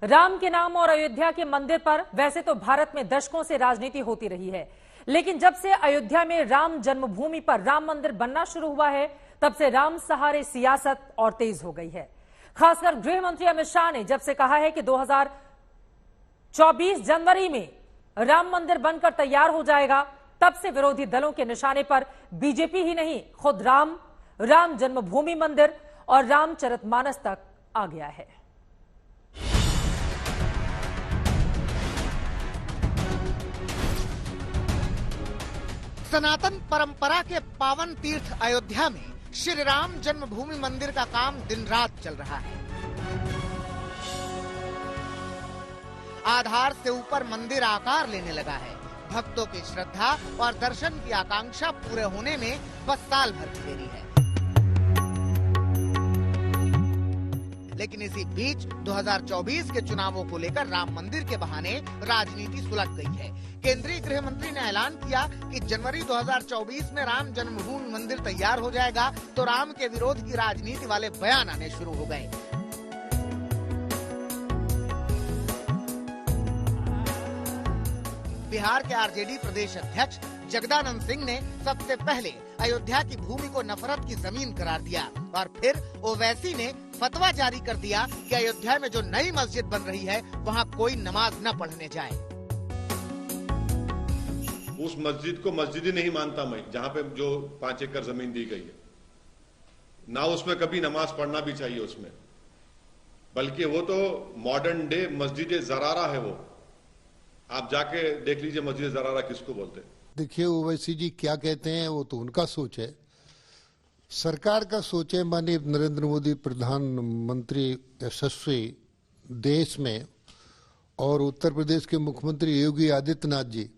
राम के नाम और अयोध्या के मंदिर पर वैसे तो भारत में दशकों से राजनीति होती रही है, लेकिन जब से अयोध्या में राम जन्मभूमि पर राम मंदिर बनना शुरू हुआ है, तब से राम सहारे सियासत और तेज हो गई है। खासकर गृह मंत्री अमित शाह ने जब से कहा है कि 2024 जनवरी में राम मंदिर बनकर तैयार हो जाएगा, तब से विरोधी दलों के निशाने पर बीजेपी ही नहीं, खुद राम जन्मभूमि मंदिर और रामचरितमानस तक आ गया है। सनातन परंपरा के पावन तीर्थ अयोध्या में श्री राम जन्मभूमि मंदिर का काम दिन रात चल रहा है। आधार से ऊपर मंदिर आकार लेने लगा है। भक्तों की श्रद्धा और दर्शन की आकांक्षा पूरे होने में बस साल भर की देरी है। लेकिन इसी बीच 2024 के चुनावों को लेकर राम मंदिर के बहाने राजनीति सुलग गई है। केंद्रीय गृह मंत्री ने ऐलान किया कि जनवरी 2024 में राम जन्मभूमि मंदिर तैयार हो जाएगा, तो राम के विरोध की राजनीति वाले बयान आने शुरू हो गए। बिहार के आरजेडी प्रदेश अध्यक्ष जगदानंद सिंह ने सबसे पहले अयोध्या की भूमि को नफरत की जमीन करार दिया और फिर ओवैसी ने फतवा जारी कर दिया कि अयोध्या में जो नई मस्जिद बन रही है, वहां कोई नमाज न पढ़ने जाए। उस मस्जिद को मस्जिद ही नहीं मानता मैं, जहां पे जो 5 एकड़ जमीन दी गई है, ना उसमें कभी नमाज पढ़ना भी चाहिए उसमें, बल्कि वो तो मॉडर्न डे मस्जिद जरारा है। वो आप जाके देख लीजिए मस्जिद जरारा किसको बोलते हैं। देखिए ओवैसी जी क्या कहते हैं, वो तो उनका सोच है, सरकार का सोच है। माननीय नरेंद्र मोदी प्रधानमंत्री यशस्वी देश में और उत्तर प्रदेश के मुख्यमंत्री योगी आदित्यनाथ जी,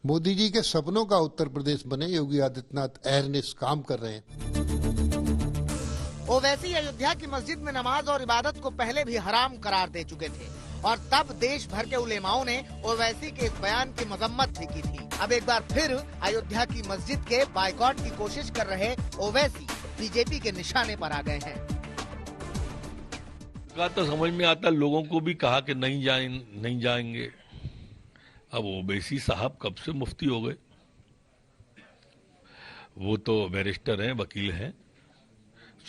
मोदी जी के सपनों का उत्तर प्रदेश बने, योगी आदित्यनाथ एयरनेस काम कर रहे हैं। ओवैसी अयोध्या की मस्जिद में नमाज और इबादत को पहले भी हराम करार दे चुके थे और तब देश भर के उलेमाओं ने ओवैसी के इस बयान की मजम्मत भी की थी। अब एक बार फिर अयोध्या की मस्जिद के बायकॉट की कोशिश कर रहे ओवैसी बीजेपी के निशाने पर आ गए हैं। का तो समझ में आता, लोगों को भी कहा कि नहीं जाएंगे। अब ओवैसी साहब कब से मुफ्ती हो गए? वो तो बैरिस्टर हैं, वकील हैं,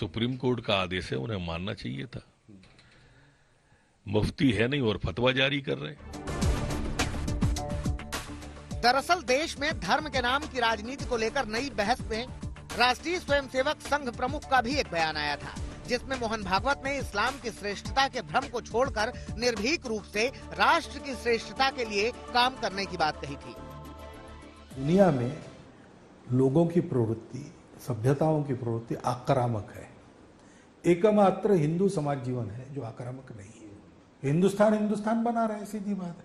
सुप्रीम कोर्ट का आदेश है, उन्हें मानना चाहिए था। मुफ्ती है नहीं और फतवा जारी कर रहे हैं। दरअसल देश में धर्म के नाम की राजनीति को लेकर नई बहस में राष्ट्रीय स्वयंसेवक संघ प्रमुख का भी एक बयान आया था, जिसमें मोहन भागवत ने इस्लाम की श्रेष्ठता के भ्रम को छोड़कर निर्भीक रूप से राष्ट्र की श्रेष्ठता के लिए काम करने की बात कही थी। दुनिया में लोगों की प्रवृत्ति, सभ्यताओं की प्रवृत्ति आक्रामक है। एकमात्र हिंदू समाज जीवन है जो आक्रामक नहीं है। हिंदुस्तान बना रहे, सीधी बात है।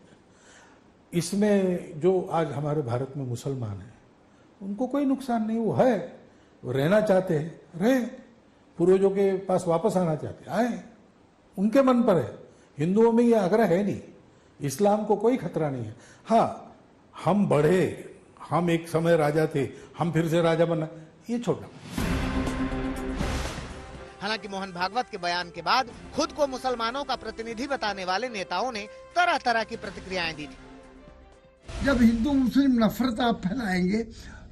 इसमें जो आज हमारे भारत में मुसलमान हैं, उनको कोई नुकसान नहीं। वो है, वो रहना चाहते हैं, रहे, पूर्वजों के पास वापस आना चाहते हैं, आए, उनके मन पर है। हिंदुओं में ये आग्रह है नहीं। इस्लाम को कोई खतरा नहीं है। हाँ, हम बढ़े, हम एक समय राजा थे, हम फिर से राजा बना, ये छोटा। हालांकि मोहन भागवत के बयान के बाद खुद को मुसलमानों का प्रतिनिधि बताने वाले नेताओं ने तरह तरह की प्रतिक्रियाएं दी थी। जब हिंदू मुस्लिम नफरत आप फैलाएंगे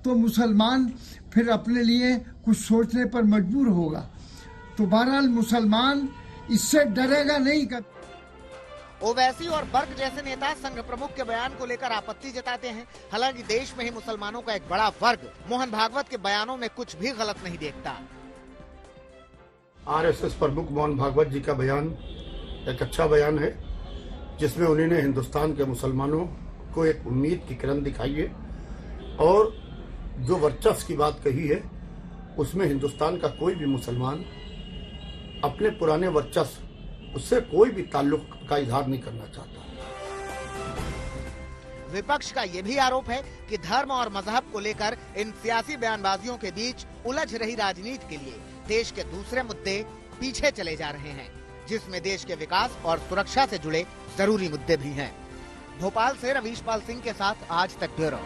तो मुसलमान फिर अपने लिए कुछ सोचने पर मजबूर होगा। तो बहरहाल मुसलमान इससे डरेगा नहीं। ओवैसी और बर्क जैसे नेता संघ प्रमुख के बयान को लेकर आपत्ति जताते हैं। हालांकि देश में ही मुसलमानों का एक बड़ा वर्ग मोहन भागवत के बयानों में कुछ भी गलत नहीं देखता। आरएसएस प्रमुख मोहन भागवत जी का बयान एक अच्छा बयान है, जिसमें उन्होंने हिंदुस्तान के मुसलमानों को एक उम्मीद की किरण दिखाई है और जो वर्चस्व की बात कही है, उसमें हिंदुस्तान का कोई भी मुसलमान अपने पुराने वर्चस्व, उससे कोई भी ताल्लुक का इजहार नहीं करना चाहता। विपक्ष का यह भी आरोप है कि धर्म और मजहब को लेकर इन सियासी बयानबाजियों के बीच उलझ रही राजनीति के लिए देश के दूसरे मुद्दे पीछे चले जा रहे हैं, जिसमें देश के विकास और सुरक्षा से जुड़े जरूरी मुद्दे भी हैं। भोपाल से रवीश पाल सिंह के साथ आज तक ब्यूरो।